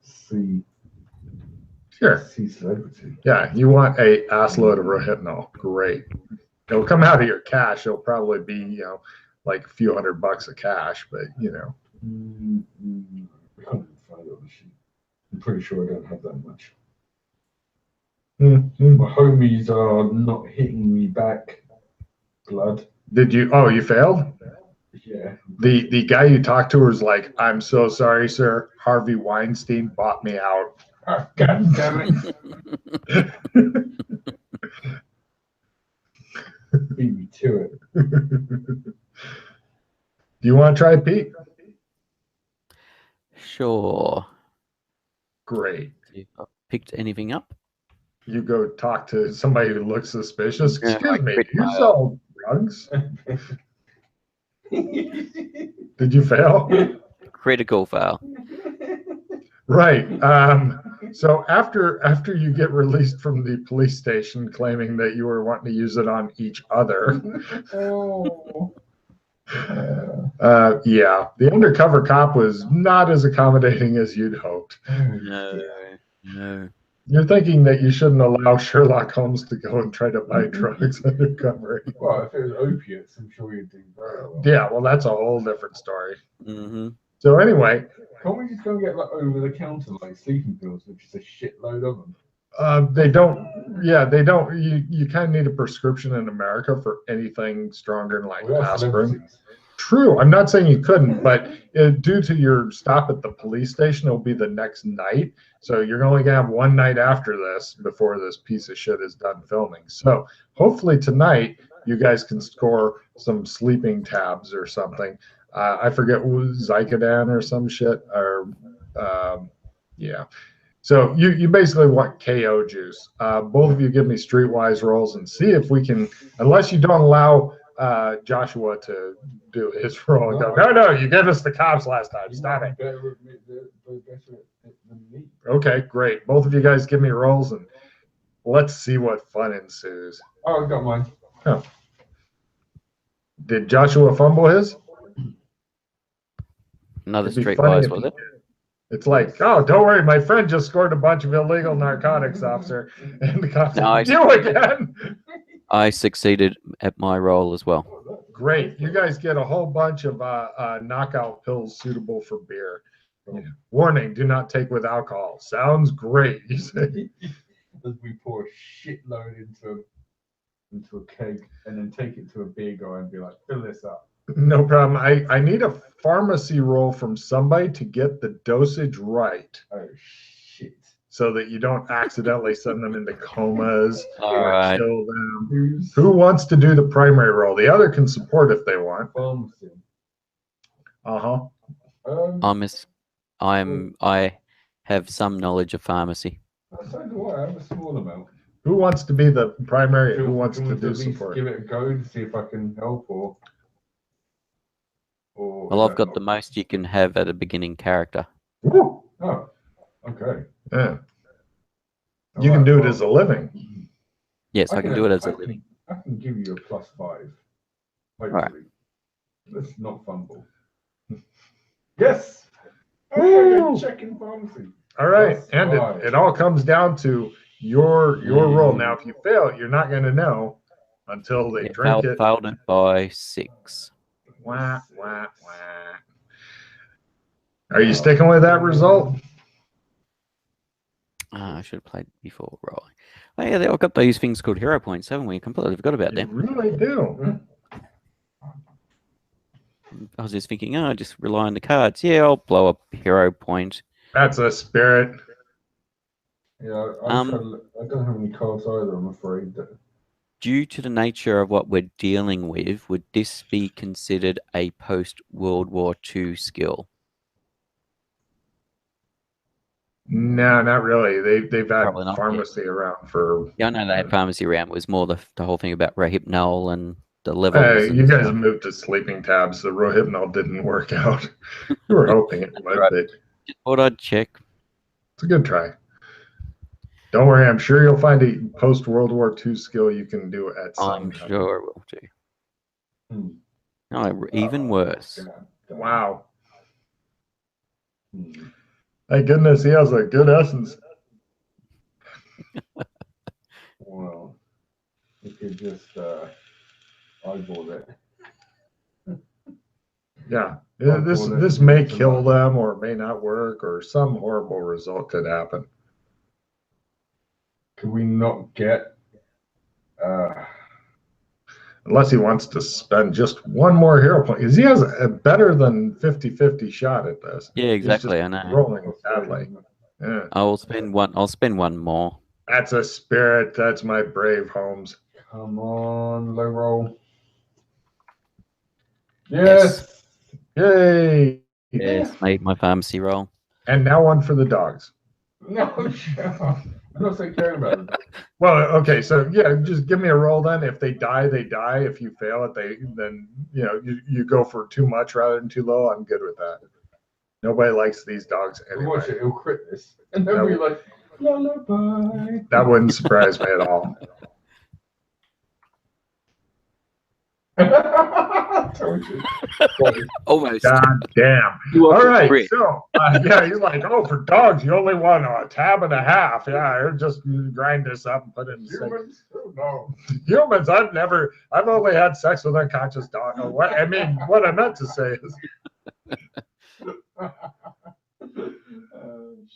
C Sure. celebrity. Yeah, you want a ass load of Rohypnol. Great. It'll come out of your cash. It'll probably be, like a few $100 of cash, but I can't even find it on the sheet. I'm pretty sure I don't have that much. Mm-hmm. My homies are not hitting me back. Blood. Did you? Oh, you failed? Yeah. The guy you talked to was like, "I'm so sorry, sir. Harvey Weinstein bought me out." Oh, God damn it. Beat me to it. Do you want to try, Pete? Sure. Great. You picked anything up? You go talk to somebody who looks suspicious. Yeah, Excuse me, do you fail. sell drugs? Did you fail? Critical fail. Right. So after you get released from the police station claiming that you were wanting to use it on each other, yeah, the undercover cop was not as accommodating as you'd hoped. No. You're thinking that you shouldn't allow Sherlock Holmes to go and try to buy drugs undercover. Well, if it was opiates, I'm sure you'd do very well. Yeah, well, that's a whole different story. Mm-hmm. So anyway, can't we just go and get like over-the-counter like sleeping pills, which is a shitload of them? they don't. Yeah, they don't. You kind of need a prescription in America for anything stronger than like aspirin. True. I'm not saying you couldn't, but due to your stop at the police station, it'll be the next night. So you're only going to have one night after this before this piece of shit is done filming. So hopefully tonight you guys can score some sleeping tabs or something. I forget, Zycodan or some shit. Or yeah. So you basically want KO juice. Both of you give me streetwise rolls and see if we can, unless you don't allow Joshua to do his roll and go, no, you gave us the cops last time. Stop it. Okay, great. Both of you guys give me rolls and let's see what fun ensues. Oh, I got mine. Oh. Did Joshua fumble his? Another streetwise, was it? It's like, oh, don't worry, my friend just scored a bunch of illegal narcotics, officer. And the cops like, you again? I succeeded at my roll as well. Great. You guys get a whole bunch of knockout pills suitable for beer. Yeah. Warning, do not take with alcohol. Sounds great, you say. As we pour a shitload into a keg and then take it to a beer guy and be like, fill this up. No problem. I need a pharmacy roll from somebody to get the dosage right. Oh, shit. So that you don't accidentally send them into comas or kill them. Who wants to do the primary roll? The other can support if they want. Pharmacy. Uh-huh. I have some knowledge of pharmacy. So do I. I have a small amount. Who wants to be the primary? Who wants to do support? Give it a go to see if I can help or well, I've got the most you can have at a beginning character. Ooh. Oh, okay. Yeah. You can do it as a living. Yes, I can do it as a living. I can give you a +5. Hopefully. Right. Let's not fumble. Yes. Oh, checking pharmacy. All right, and it all comes down to your roll. Now, if you fail, you're not going to know until they drink it. Failed it by 6. Wah, wah, wah. Are you sticking with that result? I should have played before rolling. Oh, yeah, I've got these things called hero points, haven't we? Completely forgot about them. You really do. I was just thinking, just rely on the cards. Yeah, I'll blow up a hero point. That's a spirit. Yeah, I don't have any cards either, I'm afraid. Due to the nature of what we're dealing with, would this be considered a post-World War II skill? No, not really. They've had pharmacy around for. Yeah, I know they had pharmacy around. It was more the whole thing about Rohypnol and the levels. Hey, you guys moved to sleeping tabs. The Rohypnol didn't work out. You were hoping it would. Right. Just thought I'd check. It's a good try. Don't worry, I'm sure you'll find a post-World War II skill you can do at some time. I'm sure I will do. No, even worse. Wow. Thank goodness he has a good essence. Well, you could just eyeball it. Yeah, Eyeball this it, may it's kill enough. them or may not work or some horrible result could happen. Could we not get Unless he wants to spend just one more hero point. Because he has a better than 50-50 shot at this. Yeah, exactly. He's I just know. rolling badly. Yeah. I'll spend one more. That's a spirit. That's my brave Holmes. come on, low roll? Yes. Yay! Yes, made my pharmacy roll. And now one for the dogs. No, shut up. I'm not so caring about it. Well, okay, so yeah, just give me a roll then. If they die, they die. If you fail it, then you go for too much rather than too low. I'm good with that. Nobody likes these dogs anyway. Watch it, it'll crit this. And then we'll be like, lullaby. That wouldn't surprise me at all. Told you. Almost. God damn. You All are right, crit. so yeah, he's like, oh, for dogs, you only want a tab and a half. Yeah, I'll just grind this up and put it in the sink. Humans? Oh, no. Humans, I've only had sex with unconscious dogs. What I meant to say is, Oh,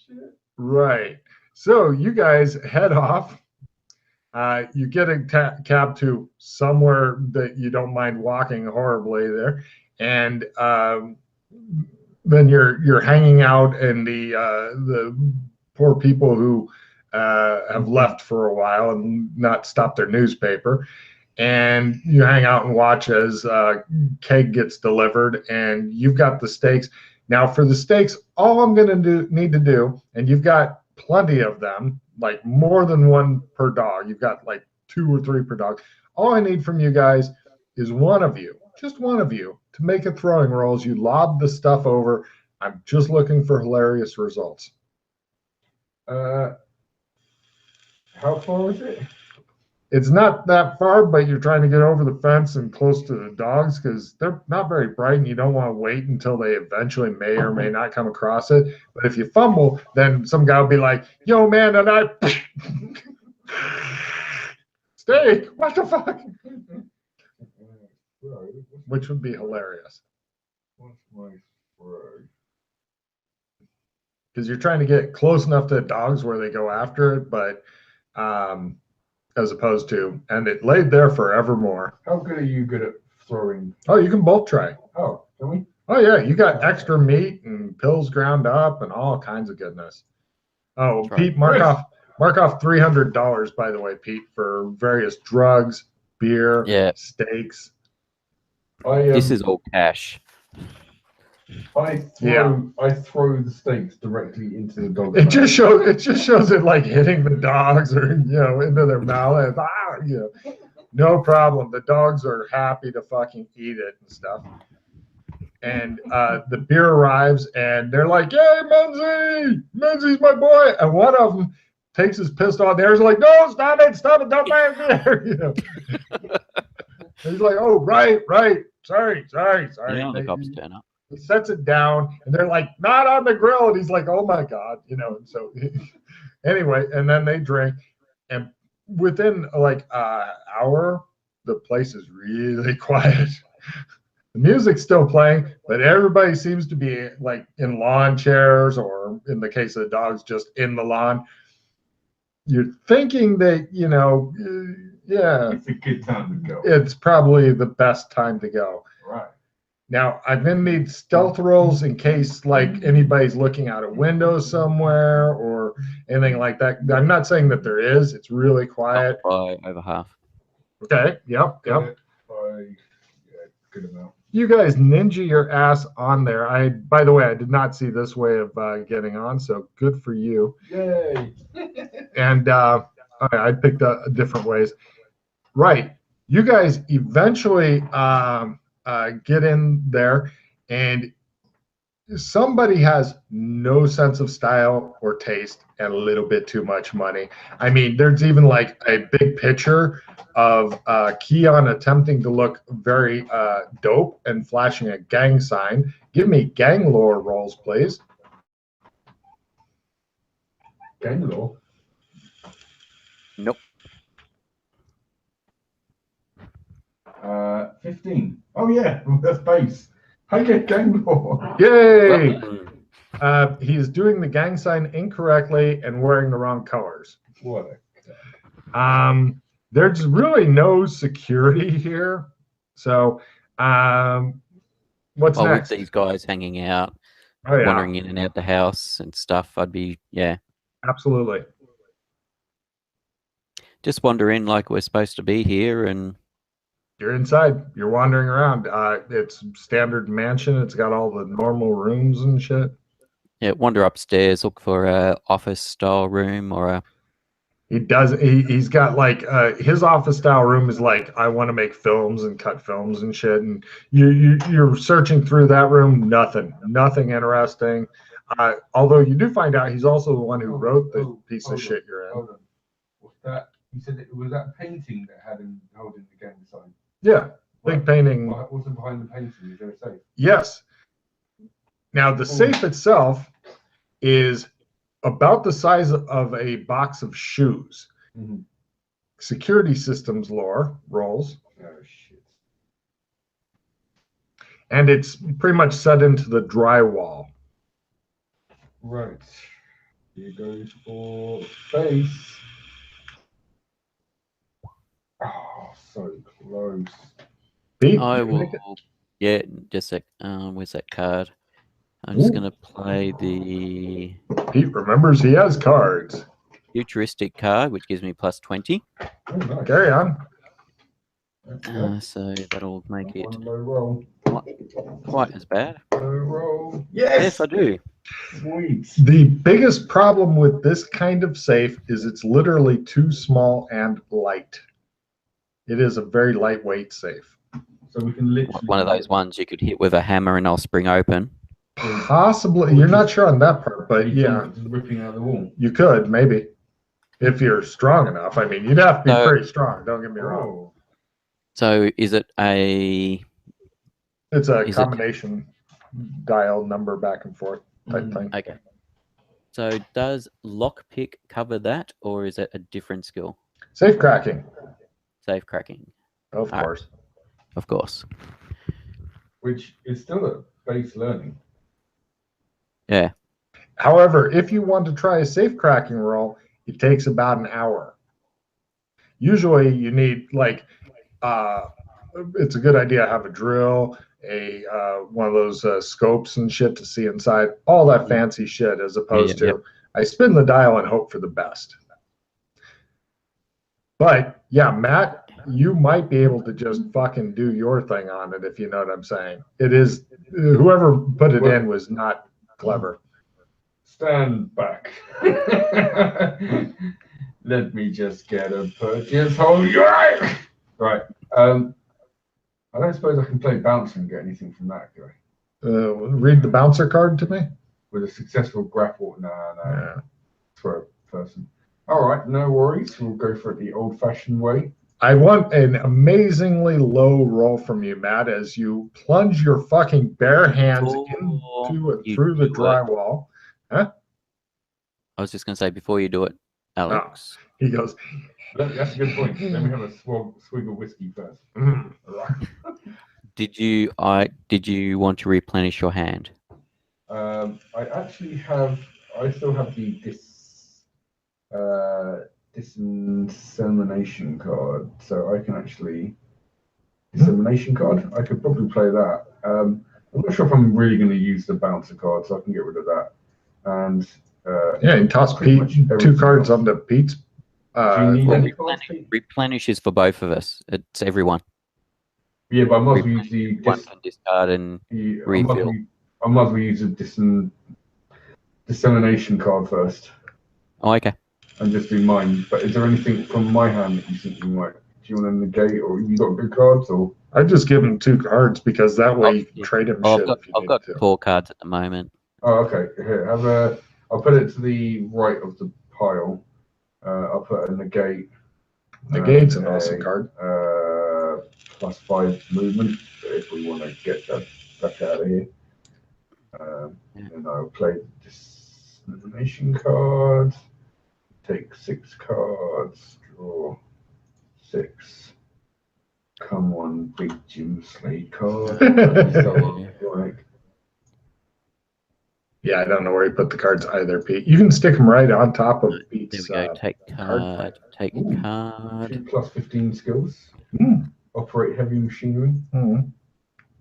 shit. right. So you guys head off. You get a cab to somewhere that you don't mind walking horribly there, and then you're hanging out, and the poor people who have left for a while and not stopped their newspaper, and you hang out and watch as keg gets delivered, and you've got the steaks. Now for the steaks, all I'm going to need to do, and you've got plenty of them, like more than one per dog. You've got like 2 or 3 per dog. All I need from you guys is one of you, just one of you, to make a throwing roll as you lob the stuff over. I'm just looking for hilarious results. How far is it? It's not that far, but you're trying to get over the fence and close to the dogs because they're not very bright and you don't want to wait until they eventually may or may not come across it. But if you fumble, then some guy will be like, yo, man, and I steak, what the fuck? Which would be hilarious. What's my throw? Because you're trying to get close enough to the dogs where they go after it, but as opposed to, and it laid there forevermore. How good are you good at throwing? Oh, you can both try. Oh, can we? Oh yeah, you got extra meat and pills ground up and all kinds of goodness. Oh, Try. Pete, mark off $300, by the way, Pete, for various drugs, beer, Yeah. steaks. This is all cash. I throw the steaks directly into the dog. It just shows it like hitting the dogs or into their mouth. No problem. The dogs are happy to fucking eat it and stuff. And the beer arrives and they're like, "Yay, Menzies, my boy!" And one of them takes his pistol out there. He's like, "No, stop it, don't buy beer." He's like, "Oh, right, sorry." Yeah, the cops turn up. He sets it down, and they're like, "Not on the grill," and he's like, "Oh my god," And so anyway, and then they drink, and within like an hour, the place is really quiet. The music's still playing, but everybody seems to be like in lawn chairs, or in the case of the dogs, just in the lawn. You're thinking that, yeah, It's a good time to go. it's probably the best time to go. Right. Now, I'm going to need stealth rolls in case like anybody's looking out a window somewhere or anything like that. I'm not saying that there is. It's really quiet. By over half. Okay. Yep. Yeah, good amount. You guys ninja your ass on there. By the way, I did not see this way of getting on, so good for you. Yay. And okay, I picked different ways. Right. You guys eventually get in there, and somebody has no sense of style or taste and a little bit too much money. I mean, there's even like a big picture of Keon attempting to look very dope and flashing a gang sign. Give me gang lore rolls, please. Gang law. Nope. 15. Oh yeah, that's base. I get gang law. Yay! Well, He's doing the gang sign incorrectly and wearing the wrong colors. What? There's really no security here. So, what's well, next? with these guys hanging out, Oh yeah, wandering in and out the house and stuff, I'd be absolutely. just wandering like we're supposed to be here, and You're inside. You're wandering around. It's standard mansion. It's got all the normal rooms and shit. wander upstairs, look for a office style room or a He does. He's got like his office style room is like I want to make films and cut films and shit. And you're searching through that room. Nothing interesting. Although you do find out he's also the one who wrote the piece of shit you're in. Hold on. What's that? You said it was that painting that had him holding the gang sign. Yeah, big Right. painting. What's behind the painting? Is there a safe? Yes. Now the safe itself is about the size of a box of shoes. Mm-hmm. Security systems lore rolls, Oh shit. and it's pretty much set into the drywall. Right. Here goes for space. Oh, so close. Pete, I you will. make it? Yeah, just a sec. Where's that card? I'm just Ooh. gonna play the Pete remembers he has cards. futuristic card, which gives me plus 20. Oh, nice. Carry on. So that'll make it One low roll. quite as bad. Low roll. Yes. Yes, I do. Sweet. The biggest problem with this kind of safe is it's literally too small and light. It is a very lightweight safe. So we can literally One of those ones you could hit with a hammer and I'll spring open. Possibly, you're not sure on that part, but yeah, just ripping out the wall. you could maybe if you're strong enough. I mean, you'd have to be No. pretty strong. Don't get me wrong. Oh. So is it a It's a Is it- combination dial number back and forth type thing. okay? So does lockpick cover that, or is it a different skill? Safe cracking, Safe cracking, of Alright. course. of course. Which is still a base learning. Yeah. However, if you want to try a safe cracking roll, it takes about an hour. Usually, you need like it's a good idea to have a drill, a one of those scopes and shit to see inside, all that fancy shit, as opposed Yeah, to I spin the dial and hope for the best. But yeah, Matt, you might be able to just fucking do your thing on it if you know what I'm saying. It is whoever put it in was not clever. Stand back. Let me just get a purchase. Hold you right. Right. I don't suppose I can play bouncer and get anything from that, do I? Read the bouncer card to me. With a successful grapple. No. Yeah. For a person. All right, no worries. We'll go for it the old-fashioned way. I want an amazingly low roll from you, Matt, as you plunge your fucking bare hands into and you through the do it. drywall. I was just going to say, before you do it, Alex, He goes, That's a good point. Then we have a swig of whiskey first. "Mm." All right. did you want to replenish your hand? I still have the dissemination card, so I can actually dissemination card. I could probably play that. I'm not sure if I'm really going to use the bouncer card, so I can get rid of that. And Yeah, and toss pretty Pete much 2 everything cards else. onto Pete's. Do you need Well, any cards, Pete? replenish is for both of us. It's everyone. Yeah, but I might as well use Replenish, the one can discard and refill. I might as well use the dissemination card first Oh, okay. and just do mine. But is there anything from my hand that you think you might? Do you want to negate, or you got good cards, or? I'd just give him 2 cards because that way you can trade him Oh, shit if you I've need got to. 4 cards at the moment. Oh, okay. Here, I'll put it to the right of the pile. I'll put a negate. Negate's and an awesome card. +5 movement if we want to get that back out of here. And I'll play this dissemination card. Take 6 cards. Draw 6. Come on, big Jim Slade card. So, like, Yeah, I don't know where he put the cards either, Pete. You can stick them right on top of There Pete's. we go. Take card. Take Ooh. card. 2 plus 15 skills. Mm. Operate heavy machinery. Mm.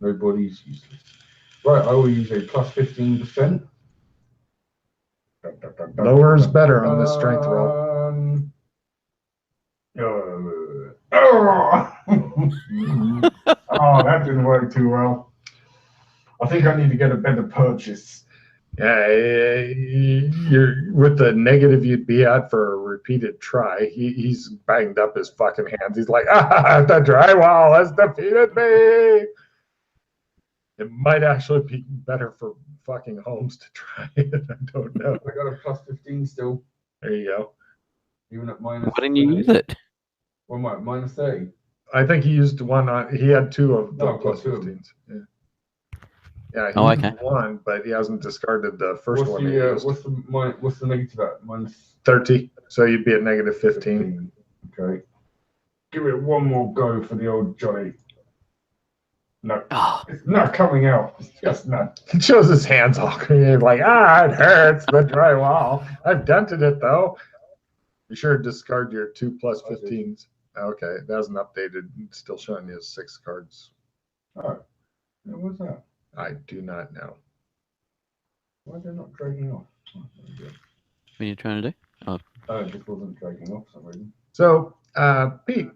No bodies useless. Right, I will use a plus 15%. Lower is better on this strength roll. Oh, that didn't work too well. I think I need to get a better purchase. Yeah, you're with the negative you'd be at for a repeated try. He's banged up his fucking hands. He's like, the drywall has defeated me. It might actually be better for fucking Holmes to try it. I don't know. I got a plus 15 still. There you go. Even at minus. Why didn't you use it? Well, minus 30. I think he used one on. He had 2 of the No, plus got 2 of 15s. Yeah. Yeah, he okay. used 1, but he hasn't discarded the first What's one. the what's the negative at? Minus 30. So you'd be at negative 15. Okay. Give it one more go for the old Johnny. No, it's not coming out. It's just not. He shows his hands all green, like, it hurts, the drywall. I've dented it, though. Be sure to discard your 2 plus 15s. Okay, that hasn't updated. It's still showing you 6 cards. Oh, what's that? I do not know. Why are they not dragging off? Oh, What are you trying to do? oh, it just wasn't dragging off for some reason. So, Pete,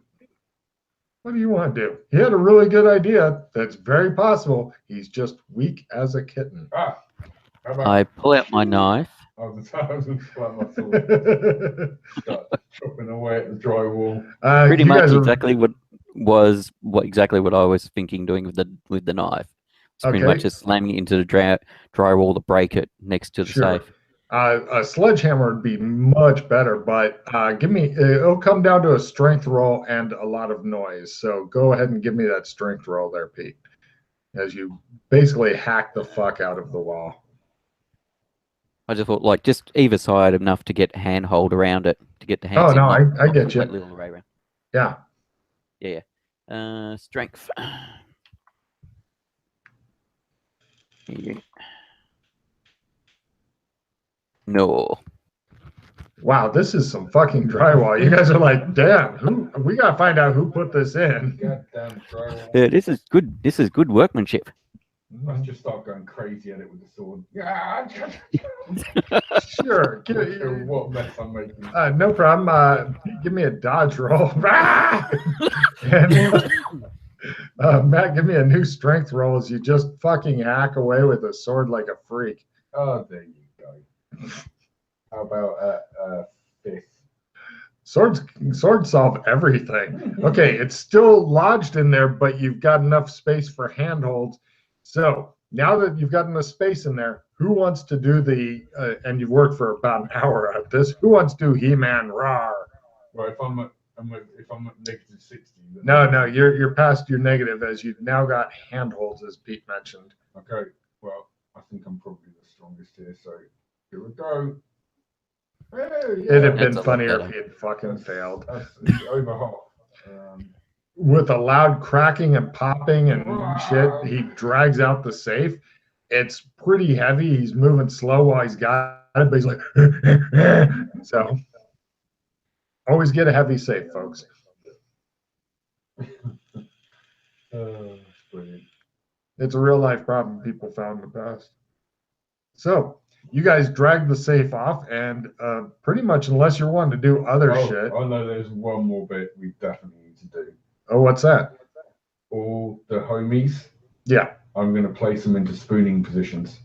what do you want to do? He had a really good idea. That's very possible. He's just weak as a kitten. How about I pull out my knife. I was flat my sword. Start chopping away at the drywall. Pretty much exactly what I was thinking doing with the knife. It's pretty much just slamming it into the drywall to break it next to the safe. A sledgehammer would be much better, but it'll come down to a strength roll and a lot of noise. So go ahead and give me that strength roll there, Pete, as you basically hack the fuck out of the wall. I just thought, like, just either side enough to get handhold around it, to get the hands. Oh, no, I get you. Little array around. Yeah. Yeah. Strength. Here you go. No. Wow, this is some fucking drywall. You guys are like, damn, we gotta find out who put this in. Goddamn drywall. Yeah, this is good. This is good workmanship. Let's just start going crazy at it with the sword. Yeah. Sure. What mess I'm making. No problem. Give me a dodge roll. And, Matt, give me a new strength roll as you just fucking hack away with a sword like a freak. Oh, there you go. How about 5th? Swords solve everything. Okay, it's still lodged in there, but you've got enough space for handholds. So now that you've got enough space in there, who wants to do and you've worked for about an hour at this, who wants to do He-Man Rawr? Well, if I'm at negative 60. No, you're past your negative as you've now got handholds, as Pete mentioned. Okay, well, I think I'm probably the strongest here, so here we go. Hey, yeah. It'd have been funnier if he had fucking failed. That's over half. With a loud cracking and popping and shit, he drags out the safe. It's pretty heavy. He's moving slow while he's got it, but he's like, so always get a heavy safe, folks. Brilliant. It's a real life problem people found in the past. So you guys drag the safe off, and pretty much, unless you're wanting to do other shit. Oh no, there's one more bit we definitely need to do. Oh, what's that? All the homies. Yeah. I'm going to place them into spooning positions.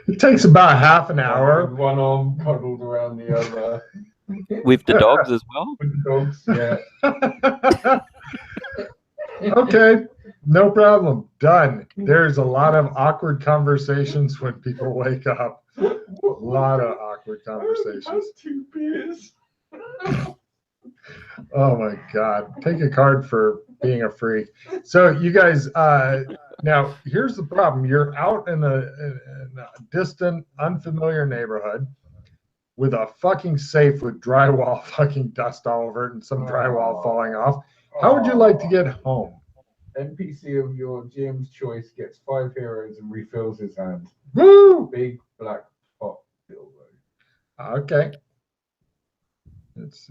It takes about half an hour. One arm cuddled around the other. With the dogs as well? With the dogs, yeah. Okay, no problem. Done. There's a lot of awkward conversations when people wake up. A lot of awkward conversations. I only had 2 beers. Oh my God. Take a card for being a freak. So you guys, Now, here's the problem. You're out in a distant, unfamiliar neighborhood with a fucking safe with drywall fucking dust all over it and some drywall falling off. How would you like to get home? NPC of your GM's choice gets 5 heroes and refills his hand. Woo! Big black pot dildo. Okay.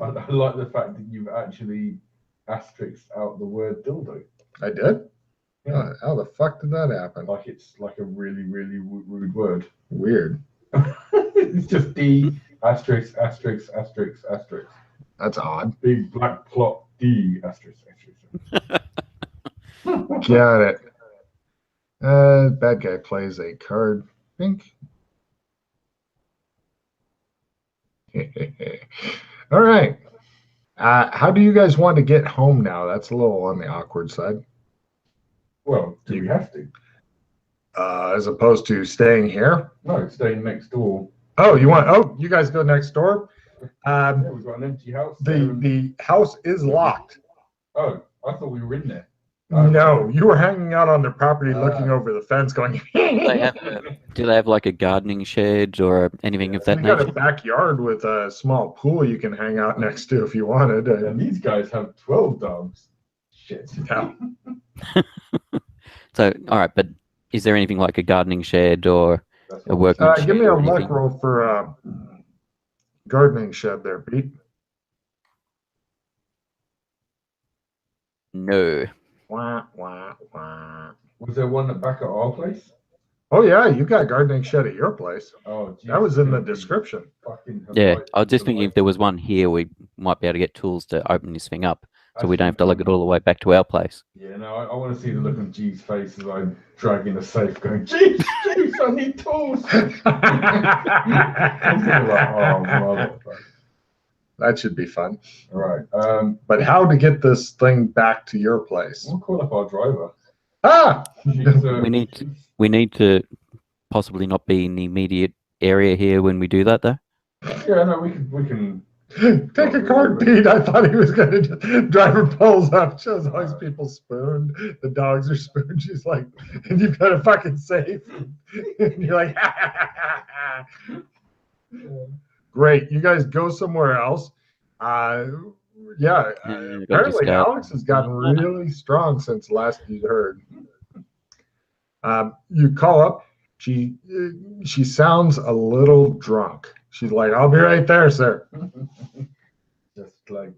I like the fact that you've actually asterisked out the word dildo. I did? Yeah. How the fuck did that happen? Like it's like a really, really rude word. Weird. It's just D asterisk, asterisk, asterisk, asterisk. That's odd. Big black plot D asterisk, asterisk. Got it. Bad guy plays a card. Pink. All right. How do you guys want to get home now? That's a little on the awkward side. Well, do we have to? As opposed to staying here? No, staying next door. Oh, you guys go next door? Yeah, we've got an empty house. The house is locked. Oh, I thought we were in there. No, you were hanging out on their property looking over the fence going, do they have like a gardening shed or anything of that nature? nature? Got a backyard with a small pool you can hang out next to if you wanted. And these guys have 12 dogs. Shit. Yeah. So, all right, but is there anything like a gardening shed or a workman shed? Give me a or luck anything? roll for gardening shed there, Pete. No. Wah, wah, wah. Was there one back at our place? Oh, yeah, you got gardening shed at your place. Oh, geez, That was in the description. Yeah, I was just thinking if there was one here, we might be able to get tools to open this thing up, so we don't have to lug it all the way back to our place. Yeah, no, I want to see the look on G's face as I'm dragging a safe going, Jeez, I need tools. I'm thinking like, oh, motherfucker. That should be fun. All right. But how to get this thing back to your place? We'll call up our driver. Ah! We need to possibly not be in the immediate area here when we do that, though. Yeah, no, we can. Take a card, Pete. I thought he was going to just driver pulls up, shows all these people spooned. The dogs are spooned. She's like, and you've got a fucking safe. And you're like, ha, ha, ha, ha. Great. You guys go somewhere else. Apparently Alex has gotten really strong since last you heard. You call up. She sounds a little drunk. She's like, I'll be right there, sir. just like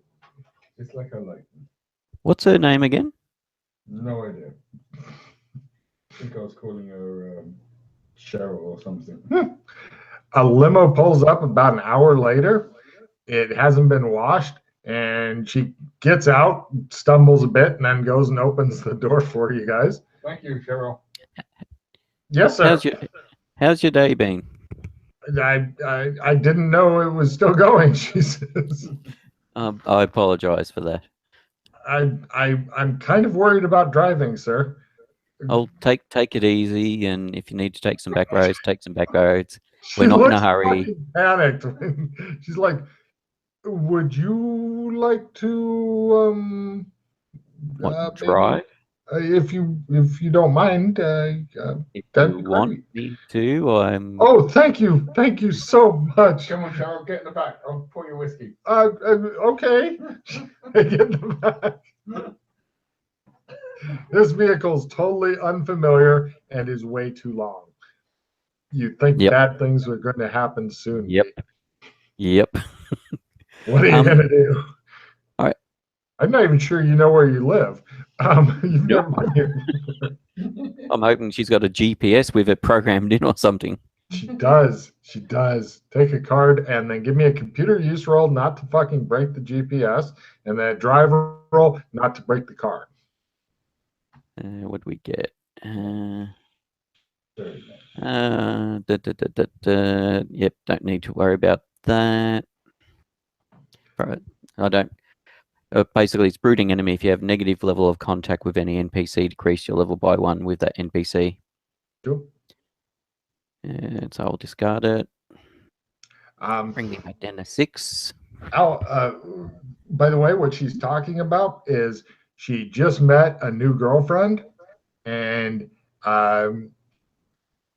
I like. What's her name again? No idea. I think I was calling her Cheryl or something. A limo pulls up about an hour later. It hasn't been washed, and she gets out, stumbles a bit, and then goes and opens the door for you guys. Thank you, Cheryl. Yes, sir. How's your day been? I didn't know it was still going, she says. I apologize for that. I'm kind of worried about driving, sir. I'll take it easy, and if you need to take some back roads, take some back roads. We're not in a hurry. Panicked. She's like, would you like to drive? If you don't mind, If you want me to, I'm. Oh, thank you so much. Come on, Cheryl, get in the back. I'll pour your whiskey. Okay. I get in the back. This vehicle's totally unfamiliar and is way too long. You'd think bad things were going to happen soon. Yep. What are you going to do? All right. I'm not even sure you know where you live. You've never been here. I'm hoping she's got a GPS with it programmed in or something. She does. Take a card and then give me a computer use roll not to fucking break the GPS, and then a driver roll not to break the car. What do we get? Yep, don't need to worry about that. Right. I don't. Basically, it's brooding enemy. If you have negative level of contact with any NPC, decrease your level by 1 with that NPC. Sure. And so I'll discard it. Bring me back down to 6. By the way, what she's talking about is she just met a new girlfriend, and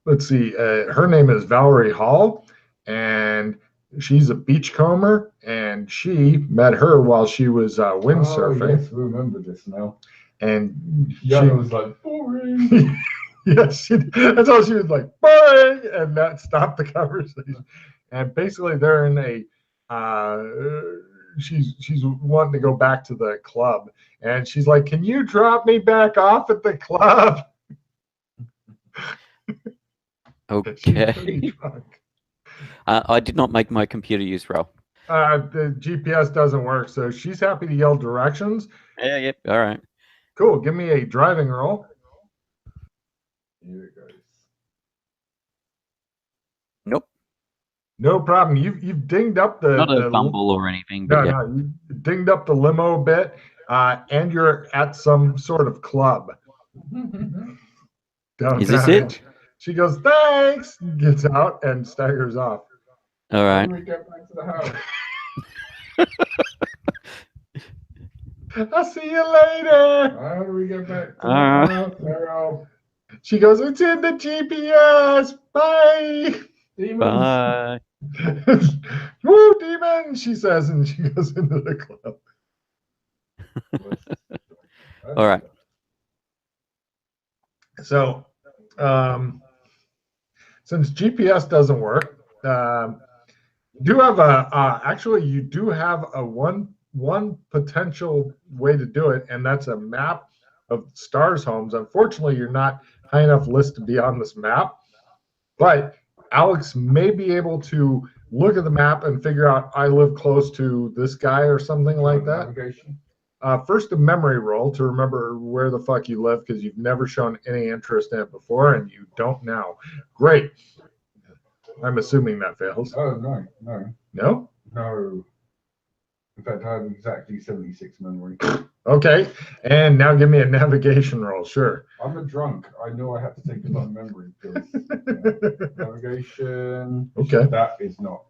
let's see. Her name is Valerie Hall, and she's a beachcomber. And she met her while she was windsurfing. Yes, we remember this now. And Yana was like, boring. Yes, that's all she was like, boring, and that stopped the conversation. And basically, they're in a. She's wanting to go back to the club, and she's like, "Can you drop me back off at the club?" Okay. I did not make my computer use roll. The GPS doesn't work, so she's happy to yell directions. Yeah, yep. All right. Cool. Give me a driving roll. Here it goes. Nope. No problem. You've dinged up the not a fumble or anything, but no, you dinged up the limo a bit, and you're at some sort of club. Is this it? She goes, thanks, gets out and staggers off. All right. How do we get back to the house? I'll see you later. How do we get back to the house, Carol? She goes, it's in the GPS. Bye. Demons. Bye. Woo, demon, she says, and she goes into the club. All right. So, since GPS doesn't work, you do have actually you do have a one potential way to do it, and that's a map of stars homes. Unfortunately, you're not high enough list to be on this map, but Alex may be able to look at the map and figure out I live close to this guy or something like that. Navigation. First, a memory roll to remember where the fuck you live, because you've never shown any interest in it before, and you don't now. Great. I'm assuming that fails. Oh, no. No? No. In fact, I have exactly 76 memory. Okay. And now give me a navigation roll. Sure. I'm a drunk. I know I have to take a lot of memory. Because, navigation. Okay. That's not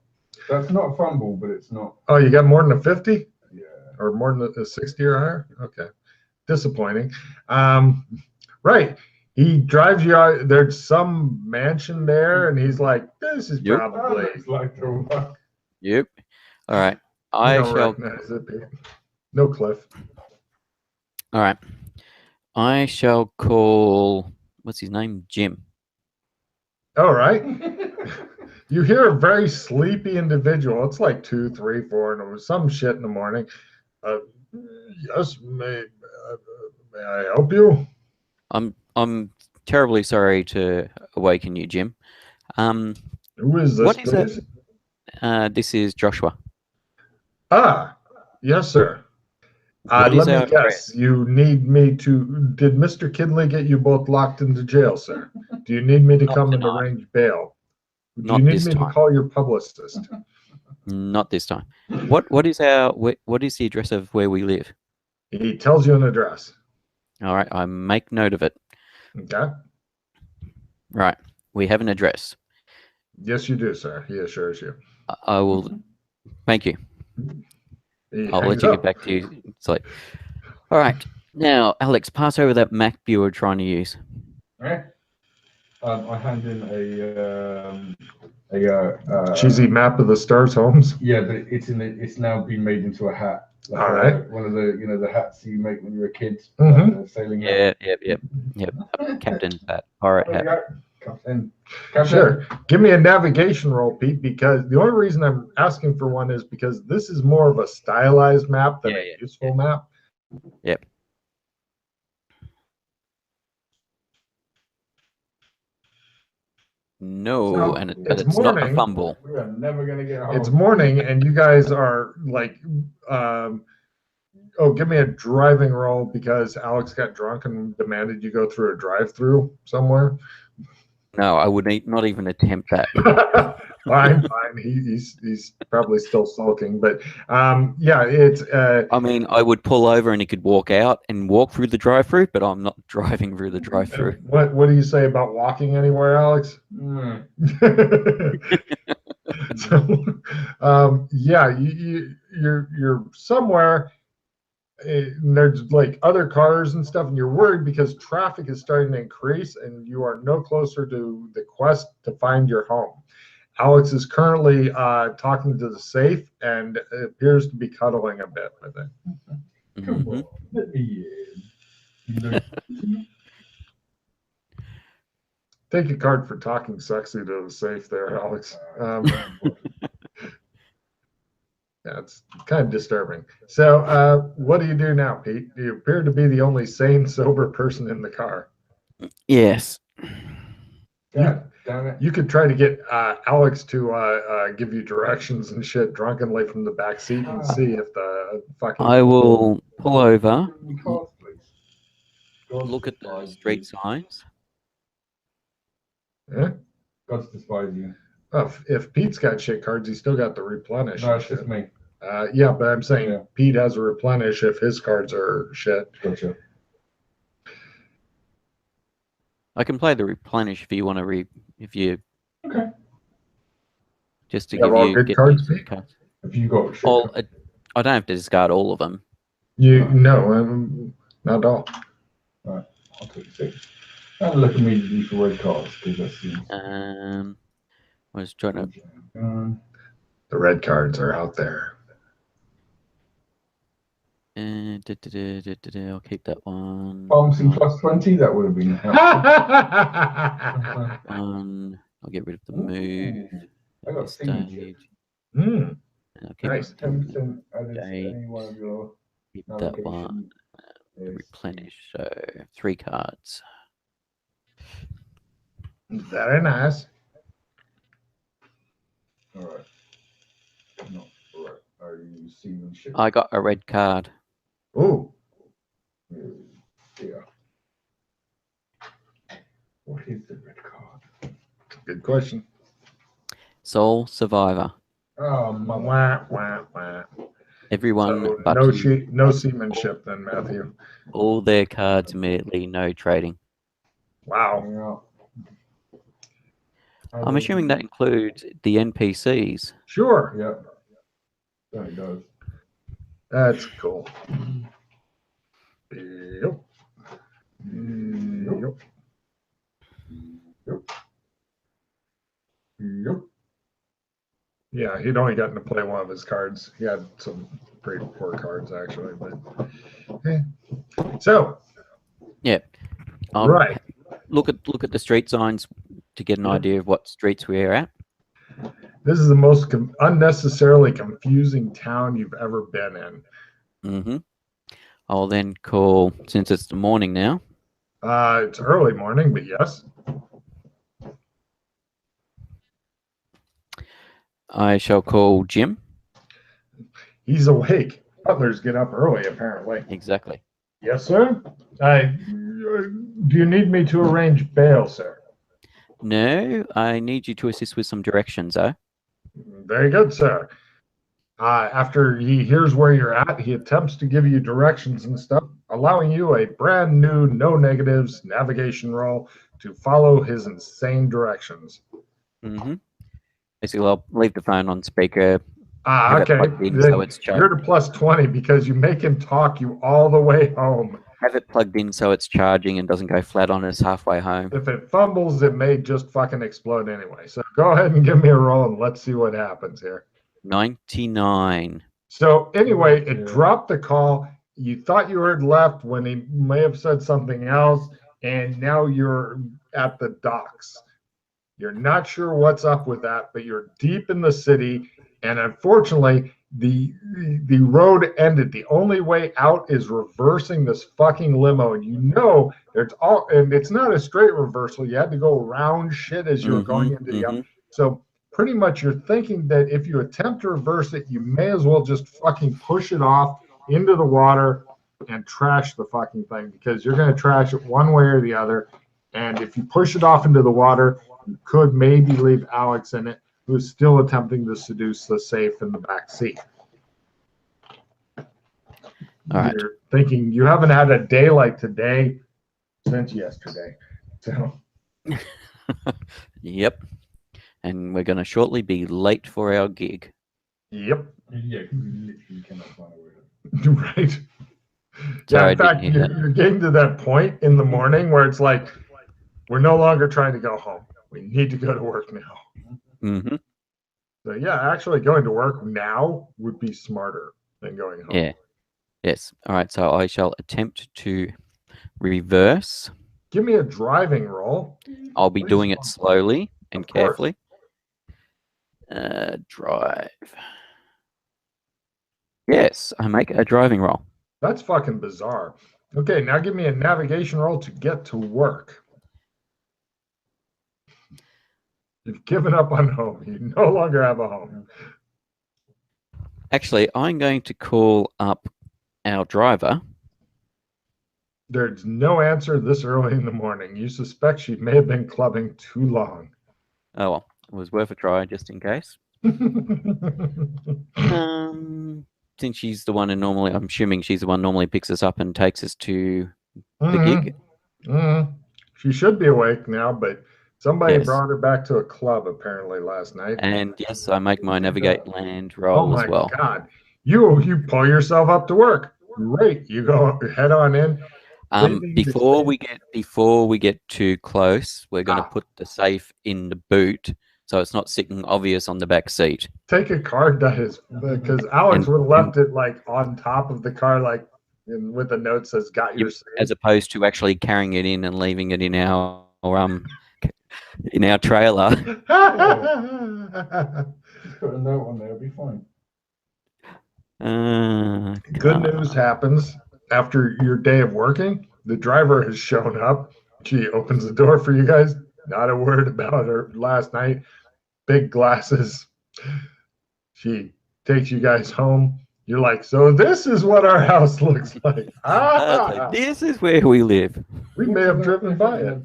a fumble, but it's not. Oh, you got more than a 50? Yeah. Or more than a 60 or higher? Okay. Disappointing. Right. He drives you out. There's some mansion there, and he's like, this is probably. Yep. All right. I shall. No cliff. All right. I shall call. What's his name? Jim. All right. You hear a very sleepy individual. It's like 2, 3, 4, and it was some shit in the morning. Yes, may I help you? I'm terribly sorry to awaken you, Jim. Who is this? What is it? This is Joshua. Ah, yes, sir. Let me guess. Address? You need me to. Did Mr. Kinley get you both locked into jail, sir? Do you need me to come and arrange bail? Do you need me to call your publicist? Not this time. What is the address of where we live? He tells you an address. All right, I make note of it. Okay. Right, we have an address. Yes, you do, sir. He assures you. I will. Thank you. I'll let you get back to you. Sleep. All right, now Alex, pass over that map you were trying to use. Okay. I hand in a cheesy map of the stars homes. Yeah, but it's now been made into a hat. Like all right. One of the the hats you make when you're a kid. Mm-hmm. Sailing hat. Yep. Captain's hat. Pirate hat. Captain. Sure. Give me a navigation roll, Pete, because the only reason I'm asking for one is because this is more of a stylized map than a useful map. Yep. No, and it's not a fumble. We are never gonna get home. It's morning, and you guys are like, give me a driving roll because Alex got drunk and demanded you go through a drive-through somewhere. No, I would not even attempt that. Fine. He's probably still sulking, but yeah, it's. I mean, I would pull over and he could walk out and walk through the drive-through, but I'm not driving through the drive-through. What do you say about walking anywhere, Alex? So, yeah, you're somewhere, there's like other cars and stuff, and you're worried because traffic is starting to increase, and you are no closer to the quest to find your home. Alex is currently talking to the safe and appears to be cuddling a bit with it. Come on, let me in. Take a card for talking sexy to the safe there, Alex. Yeah, it's kind of disturbing. So what do you do now, Pete? You appear to be the only sane, sober person in the car. Yes. Yeah, damn it. You could try to get Alex to give you directions and shit drunkenly from the back seat and see if the fucking... I will pull over, Cards, please. look at the street signs. Yeah? Gods despise you. Oh, if Pete's got shit cards, he's still got the replenish. No, it's just me. Yeah, but I'm saying Yeah. Pete has a replenish if his cards are shit. Gotcha. I can play the replenish if you want to Okay. just to You have give all you good get cards, some Pete? cards. Have you got shit? All, I don't have to discard all of them. No, not at all. Right, I'll take 6. Have a look immediately for red cards because that seems. I was trying to. The red cards are out there. I'll keep that one. Bouncing plus 20, that would have been I'll get rid of the move. I got This signature. stage. Mm, I'll keep nice. 10% added to Okay. any one of your Keep that one. navigations. Replenish. So 3 cards. Very nice. All right. No, all right. Are you seamanship? I got a red card. Oh, Yeah. What is the red card? good question. Soul Survivor. Oh, Wah, wah, wah. Everyone So but no seamanship then, Matthew. all their cards immediately, no trading. Wow. yeah. I'm assuming that includes the NPCs. Sure. Yeah. That does. That's cool. Yep. Yep. Yep. Yep. Yeah, he'd only gotten to play one of his cards. He had some pretty poor cards actually, but so Yeah. right. Look at the street signs to get an idea of what streets we're at. This is the most unnecessarily confusing town you've ever been in. Mm-hmm. I'll then call, since it's the morning now. It's early morning, but yes. I shall call Jim. He's awake. Butlers get up early, apparently. Exactly. Yes, sir. Do you need me to arrange bail, sir? No, I need you to assist with some directions, though. Very good, sir. After he hears where you're at, he attempts to give you directions and stuff, allowing you a brand new, no negatives navigation roll to follow his insane directions. Mm-hmm. Basically, I'll leave the phone on speaker. Okay. So it's you're to plus 20 because you make him talk you all the way home. Have it plugged in so it's charging and doesn't go flat on us halfway home. If it fumbles, it may just fucking explode anyway. So go ahead and give me a roll and let's see what happens here. 99. So anyway, it dropped the call. You thought you heard left when he may have said something else, and now you're at the docks. You're not sure what's up with that, but you're deep in the city, and unfortunately, the road ended. The only way out is reversing this fucking limo, and you know and it's not a straight reversal. You had to go around shit as you were going into the so pretty much you're thinking that if you attempt to reverse it, you may as well just fucking push it off into the water and trash the fucking thing, because you're going to trash it one way or the other. And if you push it off into the water, you could maybe leave Alex in it, who's still attempting to seduce the safe in the back seat. All right. You're thinking you haven't had a day like today since yesterday. So. Yep. And we're going to shortly be late for our gig. Yep. Yeah, because you literally cannot find a way to. Right. Sorry, In fact, you're getting to that point in the morning where it's like, we're no longer trying to go home. We need to go to work now. Mm-hmm. So yeah, actually going to work now would be smarter than going home. Yeah. Yes. All right. So I shall attempt to reverse. Give me a driving roll. I'll be doing it slowly and carefully. Drive. Yes, I make a driving roll. That's fucking bizarre. Okay, now give me a navigation roll to get to work. You've given up on home. You no longer have a home. Actually, I'm going to call up our driver. There's no answer this early in the morning. You suspect she may have been clubbing too long. Oh, well, it was worth a try just in case. Since she's the one and normally, I'm assuming she's the one normally picks us up and takes us to the gig. She should be awake now, but somebody brought her back to a club apparently last night. And yes, I make my navigate land roll as well. Oh my God. You pull yourself up to work. Great. You go head on in. Before we get too close, we're going to put the safe in the boot so it's not sitting obvious on the back seat. Take a card that is, because Alex would have left it like on top of the car, like with a note says "Got your safe," as opposed to actually carrying it in and leaving it in our trailer. Just put a note on there, it'll be fine. Good news happens after your day of working. The driver has shown up. She opens the door for you guys. Not a word about her last night. Big glasses. She takes you guys home. You're like, so this is what our house looks like. This is where we live. We may have driven by it.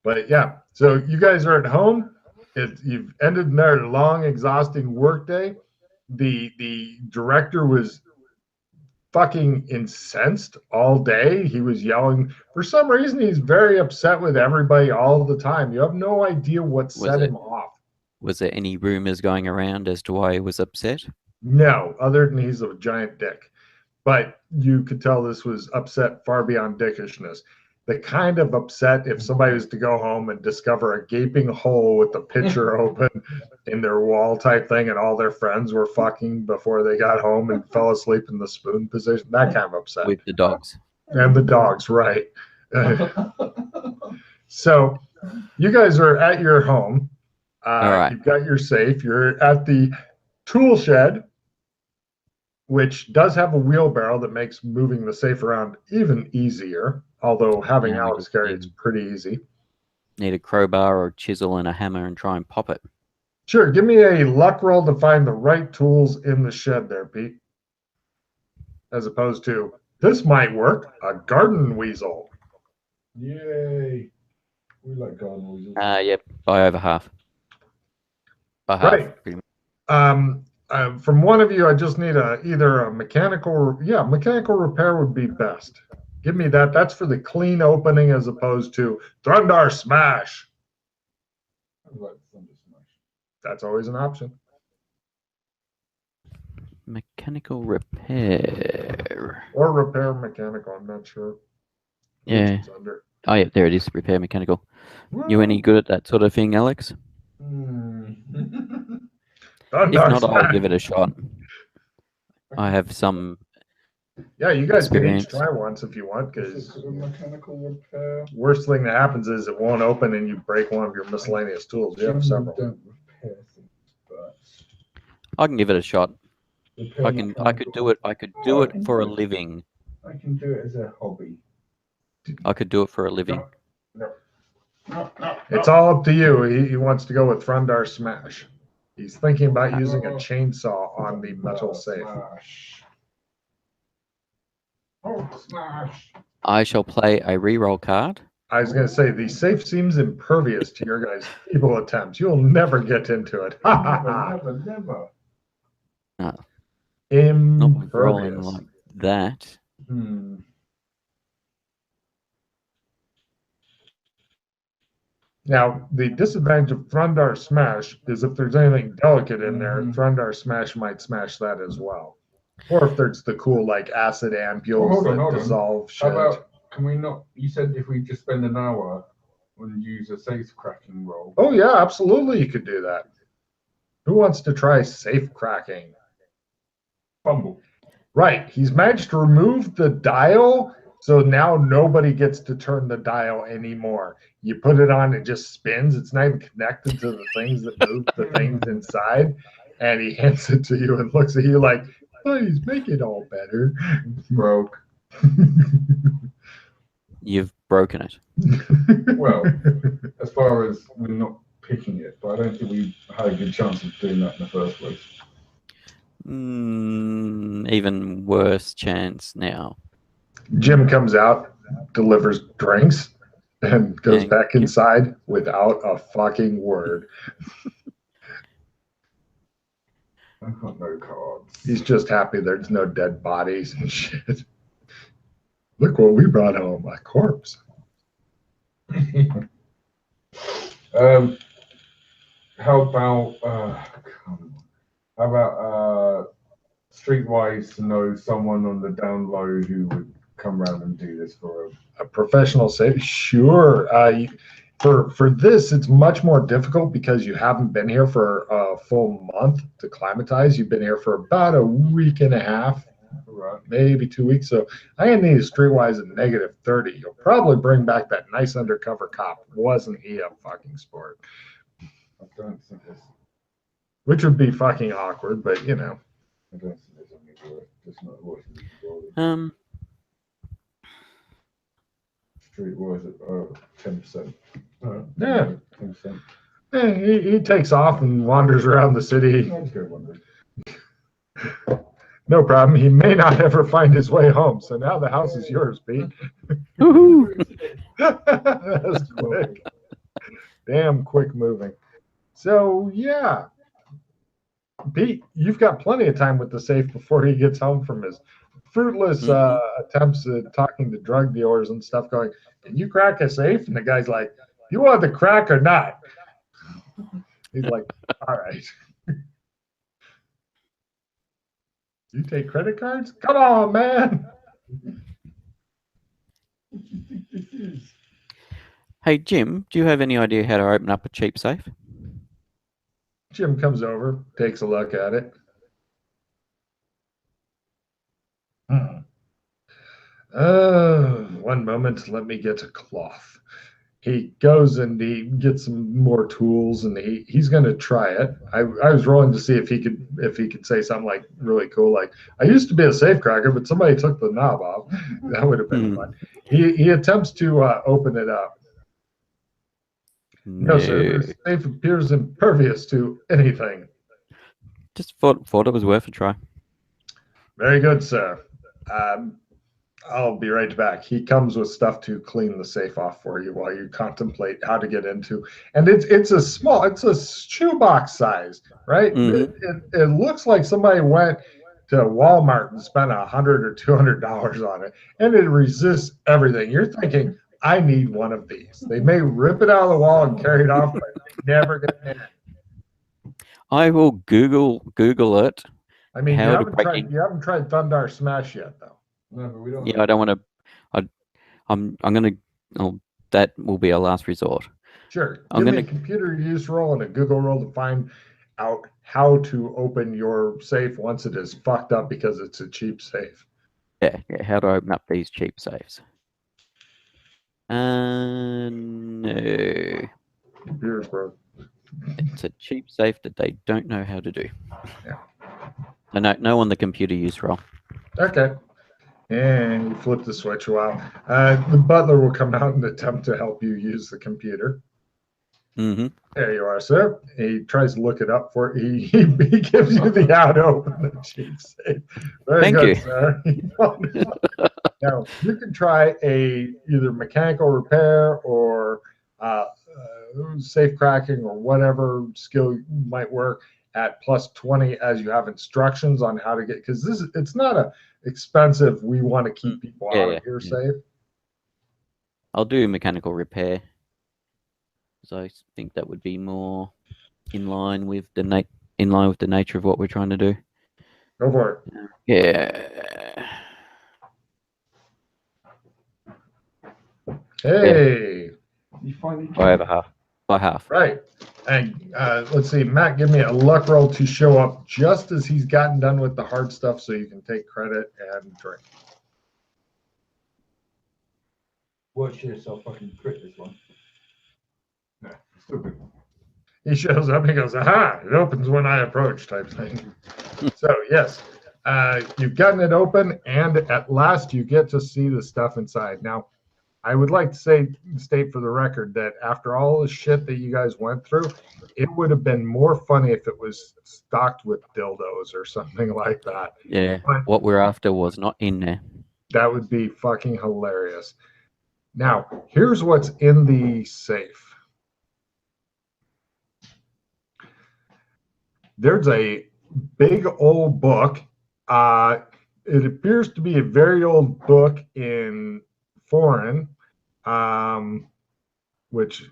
But yeah, so you guys are at home. You've ended their long, exhausting workday. The director was fucking incensed all day. He was yelling. For some reason, he's very upset with everybody all the time. You have no idea what set him off. Was there any rumors going around as to why he was upset? No, other than he's a giant dick. But you could tell this was upset far beyond dickishness. The kind of upset if somebody was to go home and discover a gaping hole with the picture open in their wall type thing and all their friends were fucking before they got home and fell asleep in the spoon position. That kind of upset. With the dogs. And the dogs, right. So you guys are at your home. All right. You've got your safe. You're at the tool shed, which does have a wheelbarrow that makes moving the safe around even easier. Although having Alex carry it's pretty easy. Need a crowbar or a chisel and a hammer and try and pop it. Sure. Give me a luck roll to find the right tools in the shed there, Pete. As opposed to, this might work, a garden weasel. Yay. We like garden weasels. Yep, by over half. By half. Right. From one of you, I just need either a mechanical repair would be best. Give me that. That's for the clean opening as opposed to Thundar Smash. I like Thunder Smash. That's always an option. Mechanical repair. Or repair mechanical, I'm not sure. Yeah. Oh, yeah, there it is. Repair mechanical. You any good at that sort of thing, Alex? If not, I'll give it a shot. I have some. Yeah, you guys experience. can each try once if you want, because mechanical repair. Worst thing that happens is it won't open and you break one of your miscellaneous tools. You have several. Don't repair things, but I can give it a shot. I could do it. I could do it for a living. I can do it as a hobby. I could do it for a living. No. It's all up to you. He wants to go with Thundar Smash. He's thinking about using a chainsaw on the metal safe. Smash. I shall play a reroll card. I was going to say, the safe seems impervious to your guys' feeble attempts. You'll never get into it. Never. No. Impervious. Not rolling like that. Now, the disadvantage of Thundar Smash is if there's anything delicate in there, Thundar Smash might smash that as well. Or if there's the cool like acid ampules that dissolve shit. How about, can we not, you said if we just spend an hour and use a safe cracking roll. Oh yeah, absolutely you could do that. Who wants to try safe cracking? Fumble. Right. He's managed to remove the dial, so now nobody gets to turn the dial anymore. You put it on, it just spins. It's not even connected to the things that move the things inside. And he hands it to you and looks at you like, please make it all better. Broke. You've broken it. Well, as far as we're not picking it, but I don't think we had a good chance of doing that in the first place. Even worse chance now. Jim comes out, delivers drinks, and goes back inside without a fucking word. I've got no cards. He's just happy there's no dead bodies and shit. Look what we brought home, a corpse. How about Streetwise to know someone on the down low who would come around and do this for a professional safe? Sure. For this, it's much more difficult because you haven't been here for a full month to climatize. You've been here for about a week and a half, right? Maybe 2 weeks. So I need a Streetwise at -30. You'll probably bring back that nice undercover cop. Wasn't he a fucking sport? I don't think this. Which would be fucking awkward, but you know. I don't think there's any work. Just not watching the Streetwise at 10%. Yeah. 10%. Yeah, he takes off and wanders around the city. I'll just go wandering. No problem. He may not ever find his way home. So now the house is yours, Pete. That's quick. Damn quick moving. So yeah. Pete, you've got plenty of time with the safe before he gets home from his fruitless attempts at talking to drug dealers and stuff, going, can you crack a safe? And the guy's like, you want the crack or not? He's like, all right. You take credit cards? Come on, man. Hey, Jim, do you have any idea how to open up a cheap safe? Jim comes over, takes a look at it. One moment, let me get a cloth. He goes and he gets some more tools, and he's going to try it. I was rolling to see if he could say something like really cool, like, I used to be a safe cracker, but somebody took the knob off. That would have been fun. He attempts to open it up. No, sir. The safe appears impervious to anything. Just thought it was worth a try. Very good, sir. I'll be right back. He comes with stuff to clean the safe off for you while you contemplate how to get into. And it's a shoebox size, right? It looks like somebody went to Walmart and spent $100 or $200 on it, and it resists everything. You're thinking, I need one of these. They may rip it out of the wall and carry it off, but never get in it. I will Google it. I mean, you haven't tried Thundar Smash yet, though. No, but we don't. Yeah, I don't want to. I'm gonna. Oh, that will be our last resort. Sure. Give me a computer use roll and a Google roll to find out how to open your safe once it is fucked up because it's a cheap safe. Yeah. How to open up these cheap safes? No. Computers, bro. It's a cheap safe that they don't know how to do. Yeah. No on the computer use roll. Okay. And you flip the switch a while. The butler will come out and attempt to help you use the computer. There you are, sir. He tries to look it up for you. He gives you the how to open the cheap safe. Very good, sir. Now, you can try either mechanical repair or safe cracking or whatever skill might work at +20 as you have instructions on how to get, because it's not a expensive, we want to keep people out of here safe. I'll do mechanical repair, because I think that would be more in line with the nature of what we're trying to do. Go for it. Yeah. Hey. You finally By over half. By half. Right. And let's see, Matt, give me a luck roll to show up just as he's gotten done with the hard stuff so you can take credit and drink. watch yourself fucking crit this one. No, still good. He shows up and he goes, aha, it opens when I approach type thing. So, yes, you've gotten it open, and at last you get to see the stuff inside. Now, I would like to state for the record that after all the shit that you guys went through, it would have been more funny if it was stocked with dildos or something like that. Yeah. But What we're after was not in there. that would be fucking hilarious. Now, here's what's in the safe. There's a big old book. It appears to be a very old book in foreign, which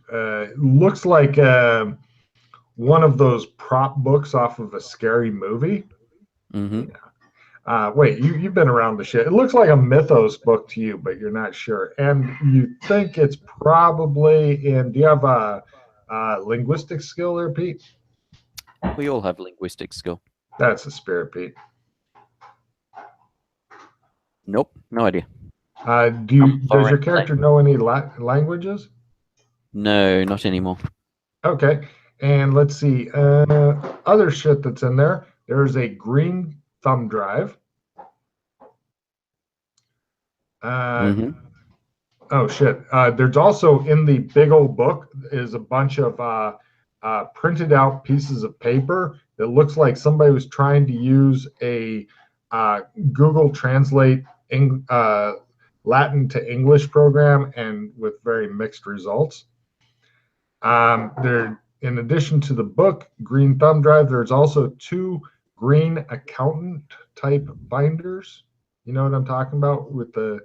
looks like one of those prop books off of a scary movie. Mm-hmm. Wait, you've been around the shit. It looks like a mythos book to you, but you're not sure. And you think it's probably in, do you have a linguistic skill there, Pete? We all have linguistic skill. That's the spirit, Pete. Nope. No idea. Does your character know any languages? No, not anymore. Okay. And let's see. Other shit that's in there. There's a green thumb drive. Oh, shit. There's also in the big old book is a bunch of printed out pieces of paper that looks like somebody was trying to use a Google Translate Latin to English program, and with very mixed results. There, in addition to the book, green thumb drive, there's also 2 green accountant type binders. You know what I'm talking about with the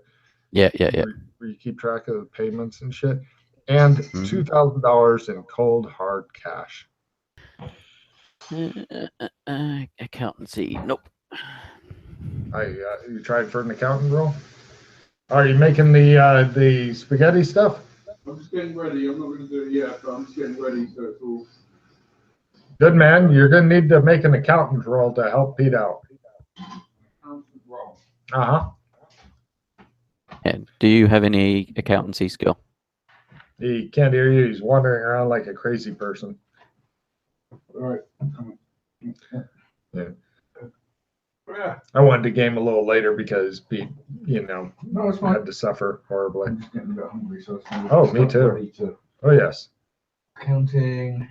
Yeah. where you keep track of the payments and shit, and $2,000 in cold hard cash. Accountancy. Nope. You tried for an accountant role? Are you making the spaghetti stuff? I'm just getting ready. I'm not going to do it yet, but I'm just getting ready so it's all. Good man. You're going to need to make an accountant role to help Pete out. Uh-huh. And do you have any accountancy skill? He can't hear you. He's wandering around like a crazy person. All right. Yeah. Yeah. I wanted to game a little later because Pete, No, it's fine. had to suffer horribly. I'm just getting a bit hungry, so it's fine. Oh, me too. Oh, yes. Counting.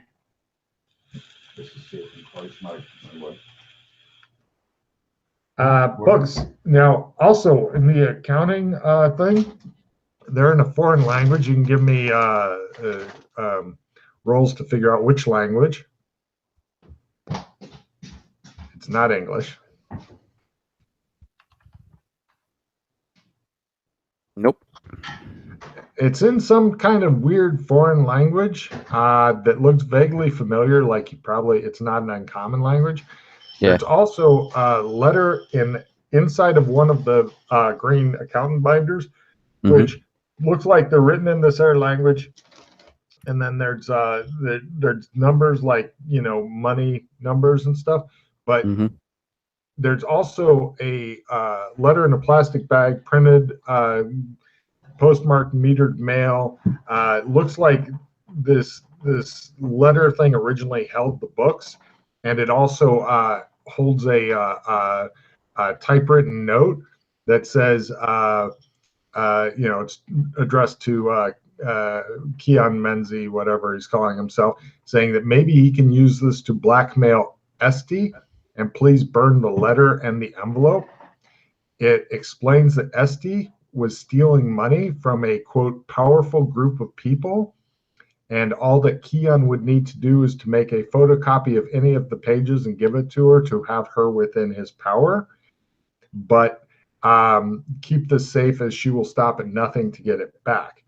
Let's just see if we can close my anyway. Books. Now, also in the accounting thing, they're in a foreign language. You can give me rolls to figure out which language. It's not English. Nope. It's in some kind of weird foreign language that looks vaguely familiar, like it's not an uncommon language. Yeah. There's also a letter inside of one of the green accountant binders, which looks like they're written in this other language. And then there's numbers like, money numbers and stuff. But there's also a letter in a plastic bag, printed, postmarked, metered mail. Looks like this letter thing originally held the books, and it also holds a typewritten note that says, it's addressed to Keon Menzie, whatever he's calling himself, saying that maybe he can use this to blackmail Esty, and please burn the letter and the envelope. It explains that Esty was stealing money from a, quote, powerful group of people, and all that Keon would need to do is to make a photocopy of any of the pages and give it to her to have her within his power, but keep this safe as she will stop at nothing to get it back.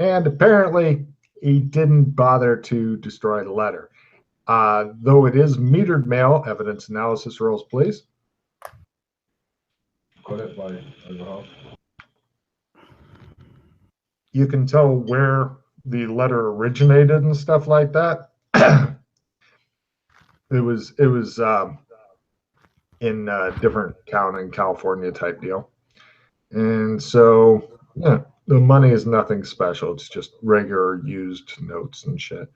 And apparently he didn't bother to destroy the letter. Though it is metered mail, evidence analysis rolls, please. Got it by over half. You can tell where the letter originated and stuff like that. It was in a different town in California type deal. And so, yeah, the money is nothing special. It's just regular used notes and shit.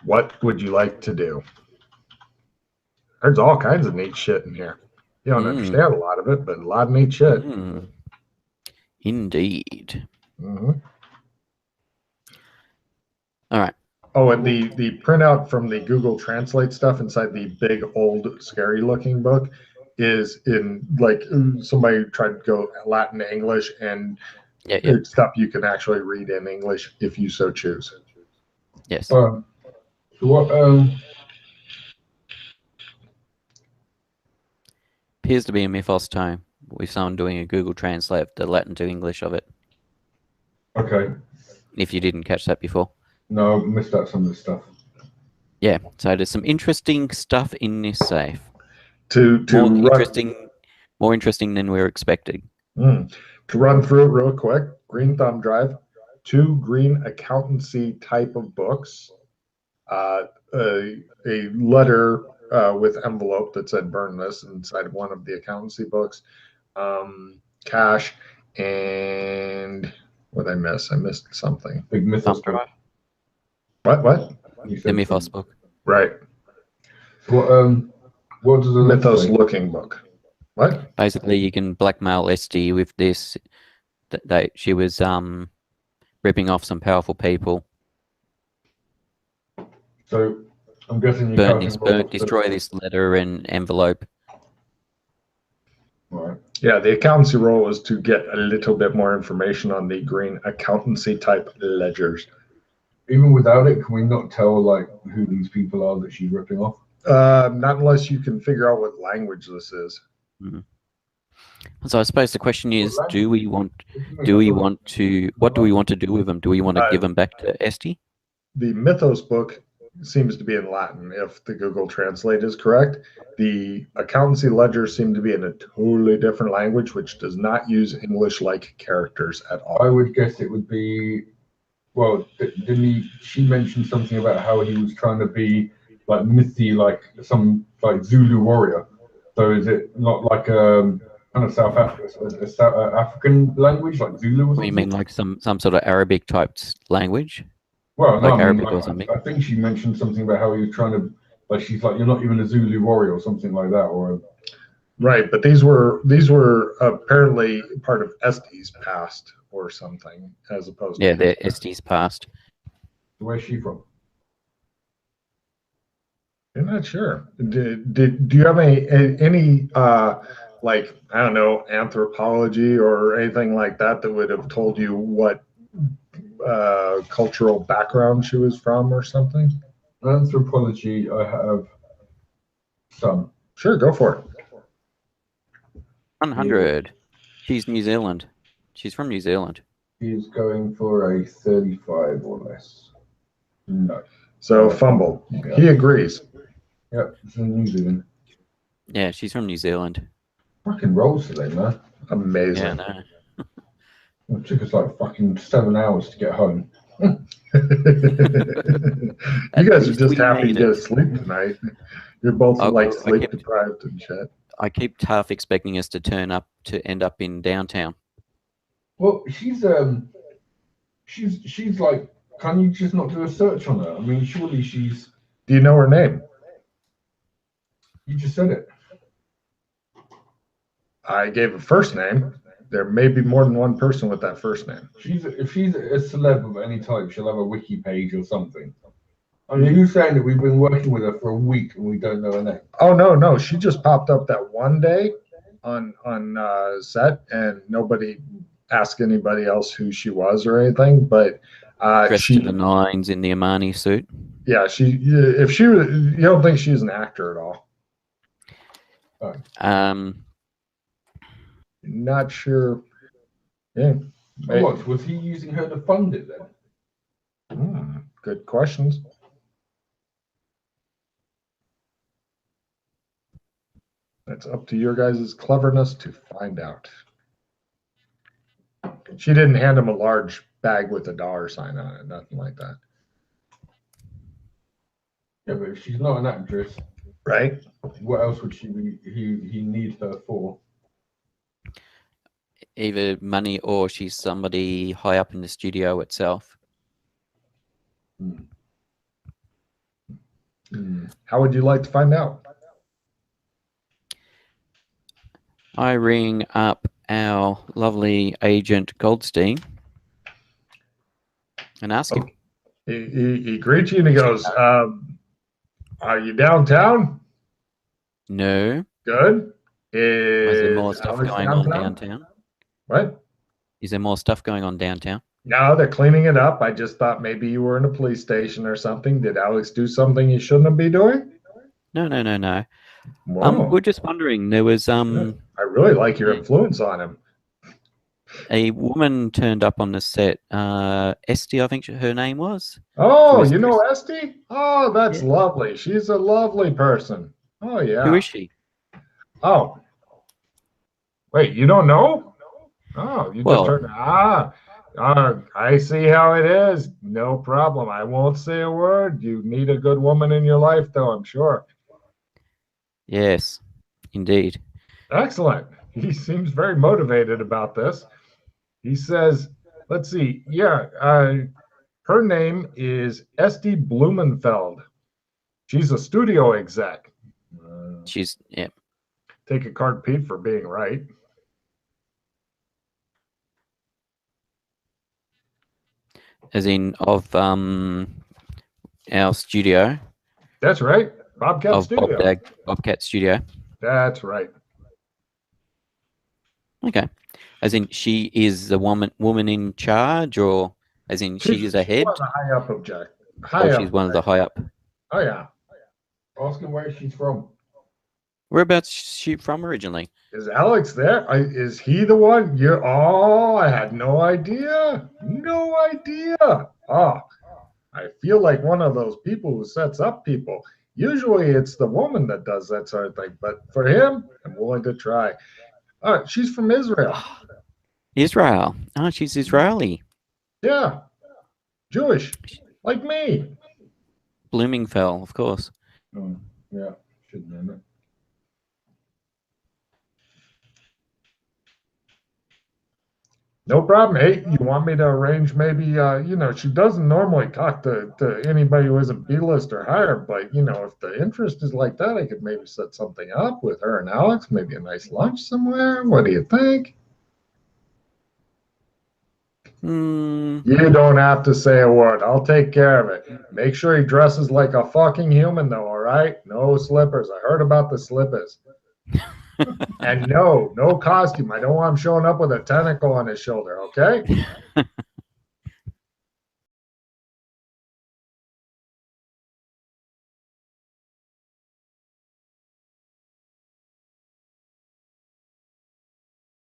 What would you like to do? There's all kinds of neat shit in here. You don't understand a lot of it, but a lot of neat shit. Indeed. Mm-hmm. All right. Oh, and the printout from the Google Translate stuff inside the big, old, scary-looking book is in, like, somebody tried to go Latin to English, and it's stuff you can actually read in English if you so choose. Yes. So what? Appears to be a mythos tome with someone doing a Google Translate of the Latin to English of it. Okay. If you didn't catch that before. No, I missed out some of the stuff. Yeah, so there's some interesting stuff in this safe. More interesting than we were expecting. To run through it real quick, green thumb drive, 2 green accountancy type of books, a letter with envelope that said burn this inside of one of the accountancy books, cash, and what did I miss? I missed something. Big mythos book. What? The mythos book. Right. What does the mythos looking book? What? Basically, you can blackmail Esty with this. That she was ripping off some powerful people. So I'm guessing you destroy this letter and envelope. Right. Yeah, the accountancy role is to get a little bit more information on the green accountancy type ledgers. Even without it, can we not tell like who these people are that she's ripping off? Not unless you can figure out what language this is. Mm-hmm. So I suppose the question is, what do we want to do with them? Do we want to give them back to Esty? The mythos book seems to be in Latin, if the Google Translate is correct. The accountancy ledgers seem to be in a totally different language, which does not use English-like characters at all. I would guess it would be, well, she mentioned something about how he was trying to be like mythy, like some like Zulu warrior. So is it not like kind of South African language, like Zulu or something? You mean like some sort of Arabic type language? Well, like no, Arabic or something. I think she mentioned something about how he was trying to, like, she's like, you're not even a Zulu warrior or something like that, or. Right, but these were apparently part of Esty's past or something, as opposed. Yeah, they're Esty's past. Where's she from? I'm not sure. Do you have any like, I don't know, anthropology or anything like that would have told you what cultural background she was from or something? Anthropology, I have some. Sure, go for it. 100. Yeah. She's New Zealand. She's from New Zealand. She's going for a 35 or less. No. So fumble. Yeah. He agrees. Yep, it's in New Zealand. Yeah, she's from New Zealand. Fucking rolls today, man. Amazing. Yeah, no. It took us like fucking 7 hours to get home. You guys are just happy to get sleep tonight. You're both sleep deprived and shit. I keep half expecting us to end up in downtown. Well, she's like, can you just not do a search on her? I mean, surely she's. Do you know her name? You just said it. I gave a first name. There may be more than one person with that first name. If she's a celeb of any type, she'll have a wiki page or something. I mean, you're saying that we've been working with her for a week and we don't know her name? Oh, no. She just popped up that one day on set, and nobody asked anybody else who she was or anything. But dressed to the nines in the Armani suit. Yeah, you don't think she's an actor at all? Not sure. Yeah. What was he using her to fund it then? Good questions. It's up to your guys' cleverness to find out. She didn't hand him a large bag with a dollar sign on it, nothing like that. Yeah, but if she's not an actress, right? What else would she be? He need her for? Either money or she's somebody high up in the studio itself. How would you like to find out? I ring up our lovely agent Goldstein and ask him. He greets you and he goes, are you downtown? No. Good. Is there more stuff Alex going on downtown? What? Is there more stuff going on downtown? No, they're cleaning it up. I just thought maybe you were in a police station or something. Did Alex do something he shouldn't be doing? No. Whoa. We're just wondering. There was I really like your influence on him. a woman turned up on the set. Esty, I think her name was. Oh, you know Esty? Oh, that's lovely. She's a lovely person. Oh, yeah. Who is she? Oh. Wait, you don't know? Oh, you just heard. I see how it is. No problem. I won't say a word. You need a good woman in your life, though, I'm sure. Yes, indeed. Excellent. He seems very motivated about this. He says, let's see. Yeah, her name is Esty Blumenfeld. She's a studio exec. Take a card, Pete, for being right. As in of our studio. That's right. Bobcat Studio. Bobcat Studio. That's right. Okay. As in she is the woman in charge, or as in she is a head? She's one of the high up object. She's one of the high up. Oh, yeah. Ask him where she's from. Whereabouts is she from originally? Is Alex there? Is he the one? I had no idea. No idea. Oh, I feel like one of those people who sets up people. Usually it's the woman that does that sort of thing. But for him, I'm willing to try. She's from Israel. Israel. Oh, she's Israeli. Yeah. Jewish. Like me. Bloomingfell, of course. Oh, yeah. Should know that. No problem. Hey, you want me to arrange maybe, she doesn't normally talk to anybody who isn't B-list or higher, but, if the interest is like that, I could maybe set something up with her and Alex, maybe a nice lunch somewhere. What do you think? You don't have to say a word. I'll take care of it. Make sure he dresses like a fucking human, though, all right? No slippers. I heard about the slippers. And no costume. I don't want him showing up with a tentacle on his shoulder, okay?